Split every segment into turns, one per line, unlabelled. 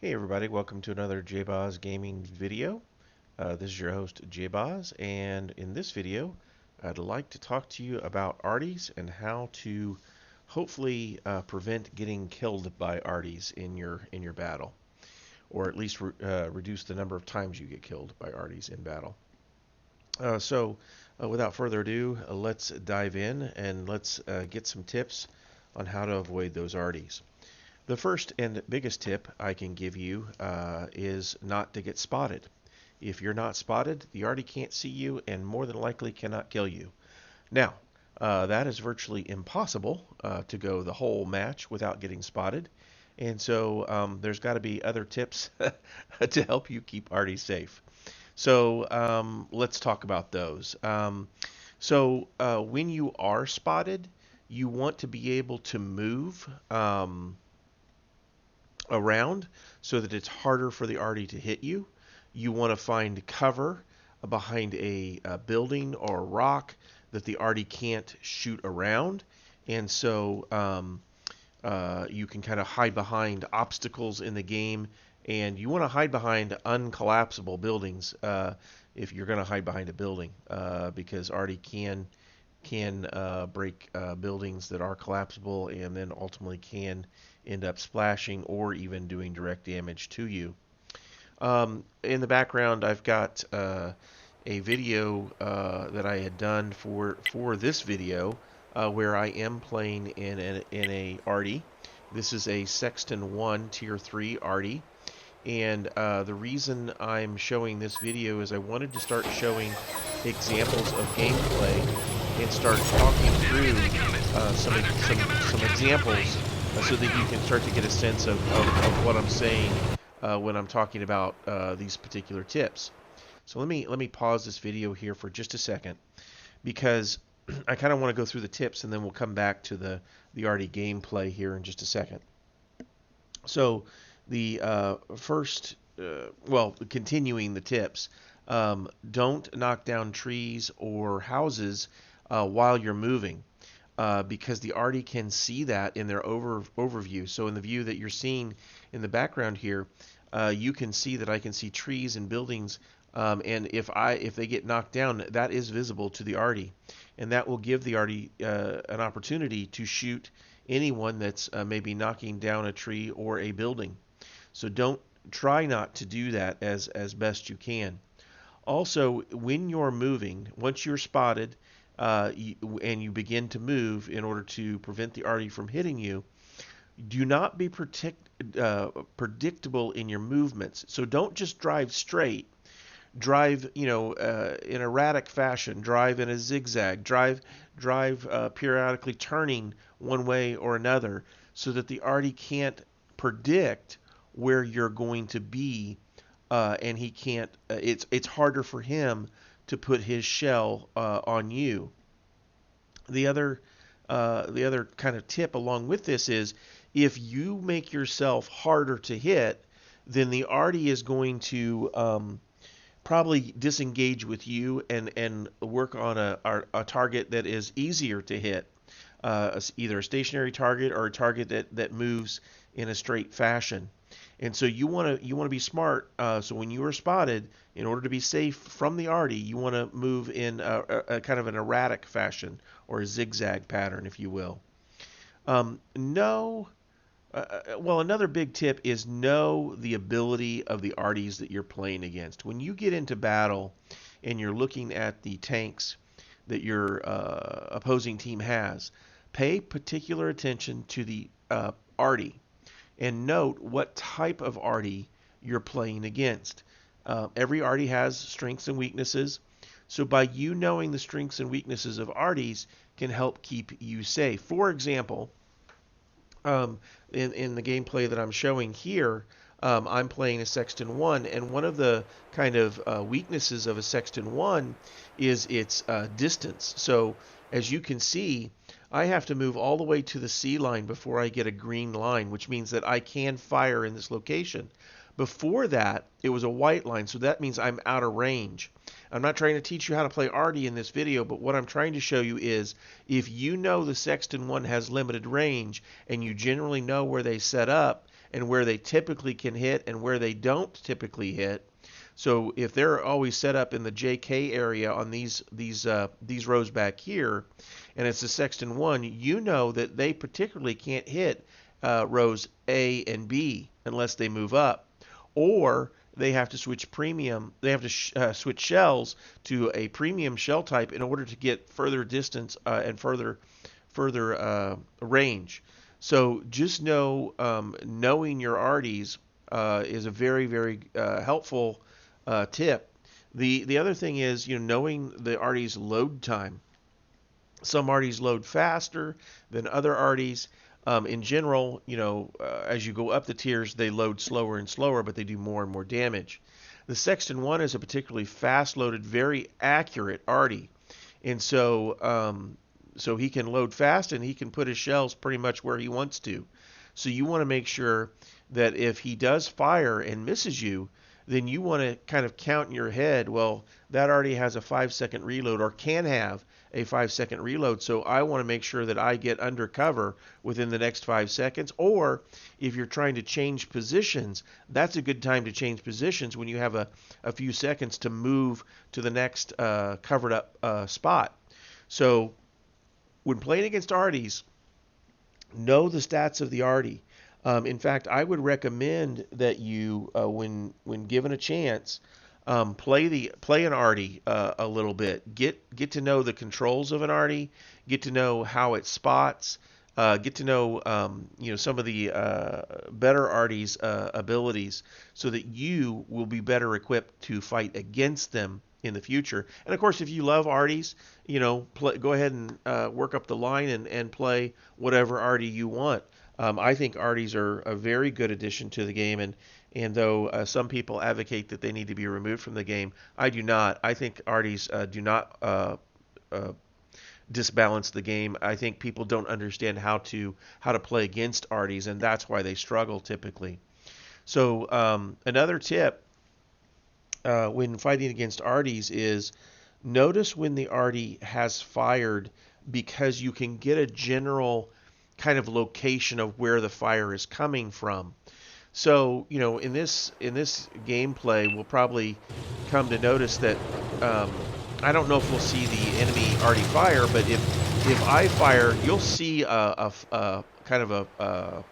Hey everybody, welcome to another JBoz Gaming video. This is your host JBoz, and in this video I'd like to talk to you about Arties and how to hopefully prevent getting killed by Arties in your battle, or at least reduce the number of times you get killed by Arties in battle. Without further ado, let's dive in and let's get some tips on how to avoid those Arties. The first and biggest tip I can give you is not to get spotted. If you're not spotted, the Arty can't see you and more than likely cannot kill you. Now, that is virtually impossible to go the whole match without getting spotted. And so there's got to be other tips to help you keep Arty safe. So let's talk about those. When you are spotted, you want to be able to move around so that it's harder for the arty to hit you. You want to find cover behind a building or a rock that the arty can't shoot around. And so you can kind of hide behind obstacles in the game. And you want to hide behind uncollapsible buildings if you're going to hide behind a building because Arty can break buildings that are collapsible and then ultimately can end up splashing or even doing direct damage to you. In the background, I've got a video that I had done for this video where I am playing in a Arty. This is a Sexton 1 Tier 3 Arty. And the reason I'm showing this video is I wanted to start showing examples of gameplay and start talking through some examples so that you can start to get a sense of what I'm saying when I'm talking about these particular tips. So let me pause this video here for just a second because I kind of want to go through the tips and then we'll come back to the Arty gameplay here in just a second. So the continuing the tips, don't knock down trees or houses while you're moving because the Arty can see that in their overview. So in the view that you're seeing in the background here, you can see that I can see trees and buildings, and if they get knocked down, that is visible to the Arty, and that will give the Arty an opportunity to shoot anyone that's maybe knocking down a tree or a building. So try not to do that as best you can. Also, when you're moving, once you're spotted and you begin to move in order to prevent the Arty from hitting you, do not be predictable in your movements. So don't just drive straight. Drive, in erratic fashion. Drive in a zigzag. Drive periodically turning one way or another, so that the Arty can't predict where you're going to be, and he can't. It's harder for him to put his shell on you. The other kind of tip along with this is if you make yourself harder to hit, then the Arty is going to probably disengage with you and work on a target that is easier to hit, either a stationary target or a target that moves in a straight fashion. And so you want to be smart. So when you are spotted, in order to be safe from the Arty, you want to move in a kind of an erratic fashion or a zigzag pattern, if you will. No. Another big tip is know the ability of the Arties that you're playing against. When you get into battle and you're looking at the tanks that your opposing team has, pay particular attention to the Arty and note what type of Arty you're playing against. Every Arty has strengths and weaknesses, so by you knowing the strengths and weaknesses of Arties can help keep you safe. For example, in the gameplay that I'm showing here, I'm playing a Sexton 1, and one of the kind of weaknesses of a Sexton 1 is its distance. So as you can see, I have to move all the way to the C line before I get a green line, which means that I can fire in this location. Before that, it was a white line, so that means I'm out of range. I'm not trying to teach you how to play Arty in this video, but what I'm trying to show you is if you know the Sexton 1 has limited range and you generally know where they set up and where they typically can hit and where they don't typically hit. So if they're always set up in the JK area on these rows back here, and it's a Sexton 1, you know that they particularly can't hit rows A and B unless they move up, or they have to switch premium. They have to switch shells to a premium shell type in order to get further distance and further range. So just know knowing your Arties is a very, very helpful tip. The other thing is, knowing the Arty's load time. Some Arties load faster than other Arties. In general, as you go up the tiers, they load slower and slower, but they do more and more damage. The Sexton 1 is a particularly fast-loaded, very accurate Arty, and so he can load fast and he can put his shells pretty much where he wants to. So you want to make sure that if he does fire and misses you, then you want to kind of count in your head, well, that already has a 5-second reload or can have a 5-second reload, so I want to make sure that I get under cover within the next 5 seconds. Or if you're trying to change positions, that's a good time to change positions when you have a few seconds to move to the next covered up spot. So when playing against Arties, know the stats of the Arty. In fact, I would recommend that you, when given a chance, play an Arty a little bit. Get to know the controls of an Arty. Get to know how it spots. Get to know some of the better Arty's abilities, so that you will be better equipped to fight against them in the future. And of course, if you love Arties, go ahead and work up the line and play whatever Arty you want. I think Arties are a very good addition to the game, and though some people advocate that they need to be removed from the game, I do not. I think Arties do not disbalance the game. I think people don't understand how to play against Arties, and that's why they struggle typically. So another tip when fighting against Arties is notice when the Arty has fired, because you can get a general kind of location of where the fire is coming from. So, in this gameplay, we'll probably come to notice that I don't know if we'll see the enemy Arty fire, but if I fire, you'll see a kind of a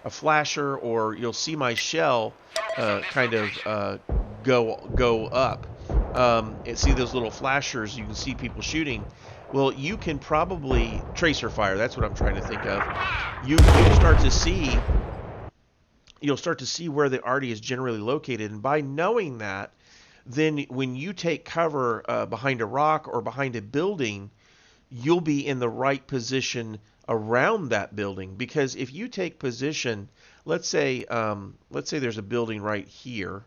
flasher, or you'll see my shell kind of go up. And see those little flashers, you can see people shooting. Well, you can probably tracer fire. That's what I'm trying to think of. You'll start to see where the Arty is generally located, and by knowing that, then when you take cover behind a rock or behind a building, you'll be in the right position around that building. Because if you take position, let's say there's a building right here,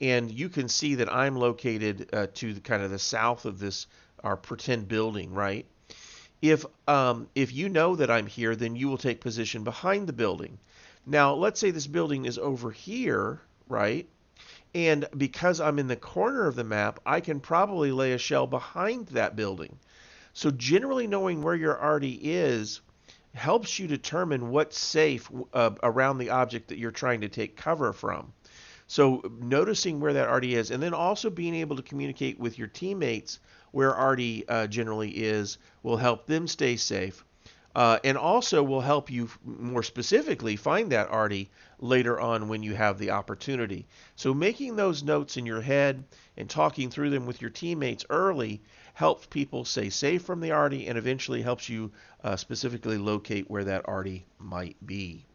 and you can see that I'm located to kind of the south of this our pretend building, right? If you know that I'm here, then you will take position behind the building. Now, let's say this building is over here, right? And because I'm in the corner of the map, I can probably lay a shell behind that building. So generally knowing where your Arty is helps you determine what's safe around the object that you're trying to take cover from. So noticing where that Arty is, and then also being able to communicate with your teammates where Arty generally is, will help them stay safe. And also will help you more specifically find that Arty later on when you have the opportunity. So making those notes in your head and talking through them with your teammates early helps people stay safe from the Arty, and eventually helps you specifically locate where that Arty might be.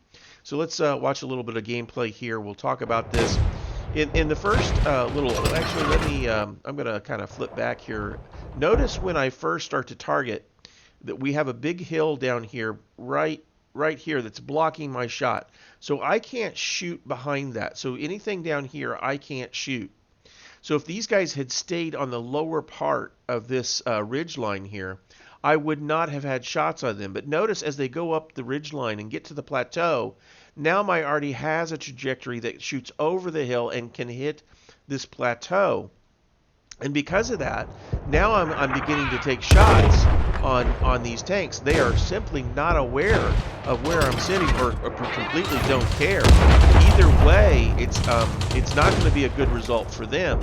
So let's watch a little bit of gameplay here. We'll talk about this. In the first actually let me, I'm going to kind of flip back here. Notice when I first start to target that we have a big hill down here, right here, that's blocking my shot. So I can't shoot behind that. So anything down here, I can't shoot. So if these guys had stayed on the lower part of this ridge line here, I would not have had shots on them. But notice as they go up the ridge line and get to the plateau, now my Arty has a trajectory that shoots over the hill and can hit this plateau. And because of that, now I'm beginning to take shots on these tanks. They are simply not aware of where I'm sitting, or completely don't care. Either way, it's not going to be a good result for them.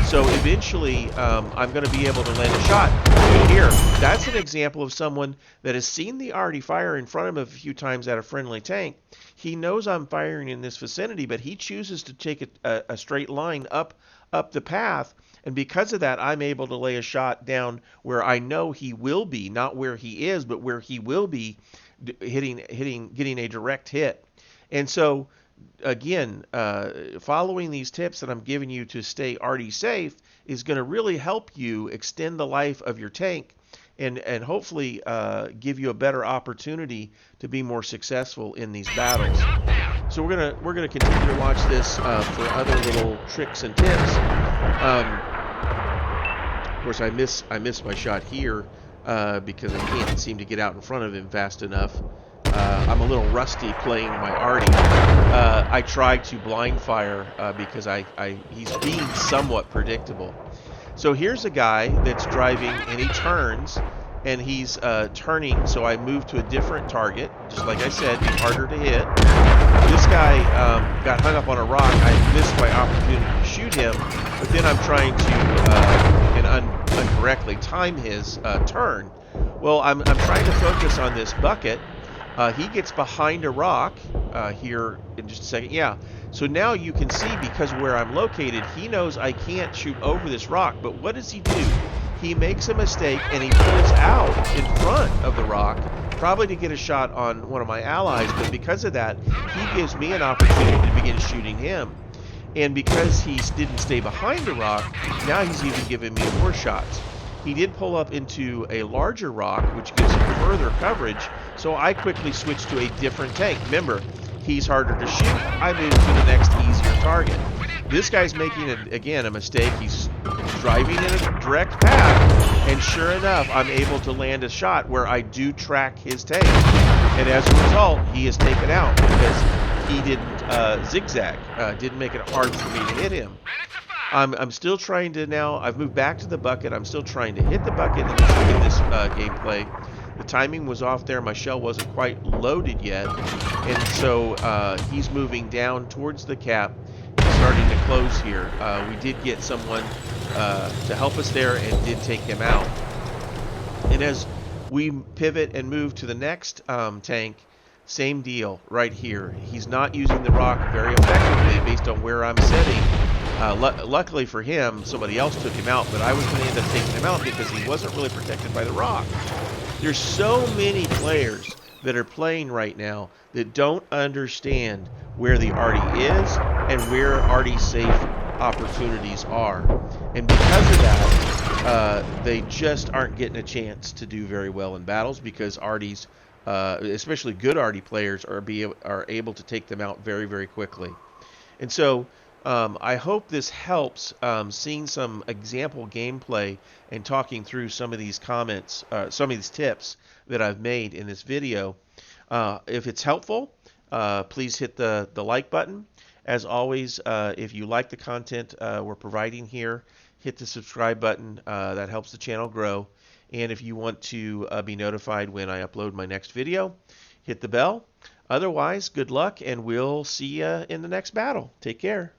So eventually, I'm going to be able to land a shot. Here, that's an example of someone that has seen the Arty fire in front of him a few times at a friendly tank. He knows I'm firing in this vicinity, but he chooses to take a straight line up the path. And because of that, I'm able to lay a shot down where I know he will be, not where he is, but where he will be, getting a direct hit. And so, again, following these tips that I'm giving you to stay Arty safe is going to really help you extend the life of your tank, and hopefully give you a better opportunity to be more successful in these battles. So we're gonna continue to watch this for other little tricks and tips. Of course, I missed my shot here because I can't seem to get out in front of him fast enough. I'm a little rusty playing my Arty. I tried to blind fire because he's being somewhat predictable. So here's a guy that's driving, and he turns, and he's turning, so I move to a different target. Just like I said, he's harder to hit. This guy got hung up on a rock. I missed my opportunity to shoot him, but then I'm trying to incorrectly time his turn. Well, I'm trying to focus on this bucket. He gets behind a rock here in just a second. Yeah, so now you can see, because where I'm located, he knows I can't shoot over this rock. But what does he do? He makes a mistake, and he pulls out in front of the rock, probably to get a shot on one of my allies. But because of that, he gives me an opportunity to begin shooting him. And because he didn't stay behind the rock, now he's even giving me more shots. He did pull up into a larger rock, which gives him further coverage, so I quickly switched to a different tank. Remember, he's harder to shoot. I moved to the next easier target. This guy's making, again, a mistake. He's driving in a direct path, and sure enough, I'm able to land a shot where I do track his tank. And as a result, he is taken out because he didn't zigzag, didn't make it hard for me to hit him. I'm still trying to now, I've moved back to the bucket. I'm still trying to hit the bucket in this gameplay. The timing was off there. My shell wasn't quite loaded yet. And so he's moving down towards the cap. He's starting to close here. We did get someone to help us there and did take him out. And as we pivot and move to the next tank, same deal right here. He's not using the rock very effectively based on where I'm sitting. Luckily for him, somebody else took him out, but I was going to end up taking him out because he wasn't really protected by the rock. There's so many players that are playing right now that don't understand where the Arty is and where Arty safe opportunities are. And because of that, they just aren't getting a chance to do very well in battles, because Artys, especially good Arty players, are able to take them out very, very quickly. And so I hope this helps, seeing some example gameplay and talking through some of these comments, some of these tips that I've made in this video. If it's helpful, please hit the like button. As always, if you like the content we're providing here, hit the subscribe button. That helps the channel grow. And if you want to be notified when I upload my next video, hit the bell. Otherwise, good luck, and we'll see you in the next battle. Take care.